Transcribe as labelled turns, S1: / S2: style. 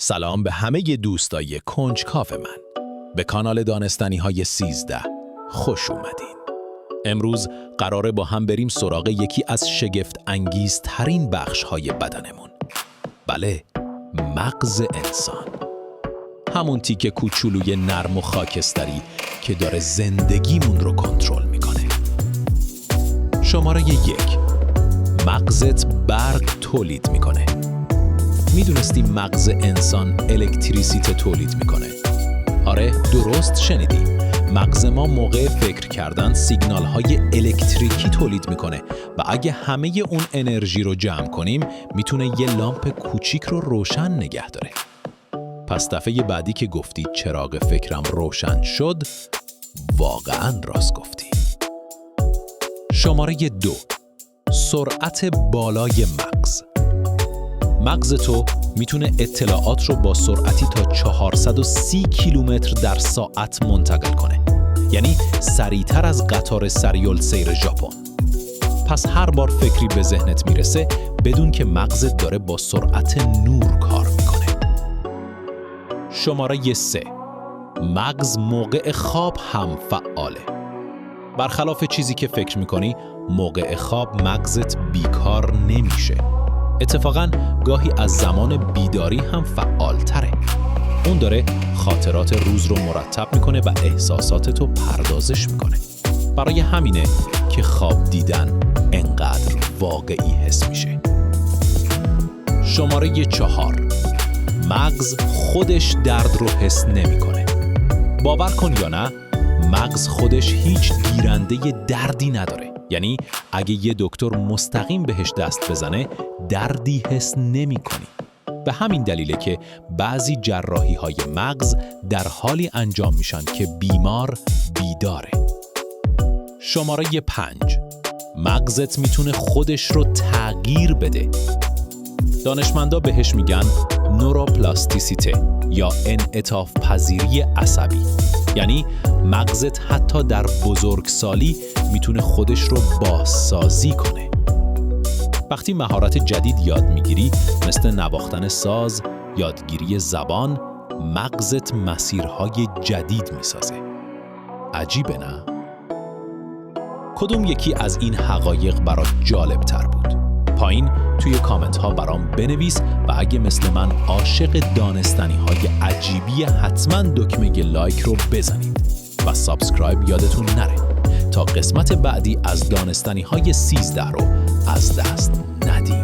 S1: سلام به همه دوستای کنجکاو من. به کانال دانستنی های 13 خوش اومدین. امروز قراره با هم بریم سراغ یکی از شگفت انگیزترین بخش های بدنمون. بله، مغز انسان. همون تیکه کوچولوی نرم و خاکستری که داره زندگیمون رو کنترل میکنه. شماره 1. مغزت برق تولید میکنه. میدونستی مغز انسان الکتریسیته تولید میکنه؟ آره، درست شنیدی. مغز ما موقع فکر کردن سیگنال های الکتریکی تولید میکنه و اگه همه اون انرژی رو جمع کنیم میتونه یه لامپ کوچیک رو روشن نگه داره. پس دفعه بعدی که گفتی چراغ فکرم روشن شد، واقعاً راست گفتی. شماره 2. سرعت بالای مغز. مغز تو میتونه اطلاعات رو با سرعتی تا 430 کیلومتر در ساعت منتقل کنه. یعنی سریعتر از قطار سریع‌السیر ژاپن. پس هر بار فکری به ذهنت میرسه بدون که مغزت داره با سرعت نور کار میکنه. شماره 3. مغز موقع خواب هم فعاله. برخلاف چیزی که فکر میکنی، موقع خواب مغزت بیکار نمیشه. اتفاقاً گاهی از زمان بیداری هم فعال تره. اون داره خاطرات روز رو مرتب میکنه و احساساتتو پردازش میکنه. برای همینه که خواب دیدن انقدر واقعی حس میشه. شماره 4. مغز خودش درد رو حس نمیکنه. باور کن یا نه، مغز خودش هیچ گیرنده دردی نداره. یعنی اگه یه دکتر مستقیم بهش دست بزنه دردی حس نمی کنی. به همین دلیله که بعضی جراحی های مغز در حالی انجام میشن که بیمار بیداره. شماره 5. مغزت میتونه خودش رو تغییر بده. دانشمندا بهش میگن نوروپلاستیسیته یا انعطاف پذیری عصبی. یعنی مغزت حتی در بزرگسالی میتونه خودش رو بازسازی کنه. وقتی مهارت جدید یاد میگیری، مثل نواختن ساز، یادگیری زبان، مغزت مسیرهای جدید میسازه. عجیبه نه؟ کدوم یکی از این حقایق برات جالب تر بود؟ پایین توی کامنت ها برام بنویس و اگه مثل من عاشق دانستنی های عجیبی حتما دکمه لایک رو بزنید و سابسکرایب یادتون نره تا قسمت بعدی از دانستنی های 13 رو از دست ندید.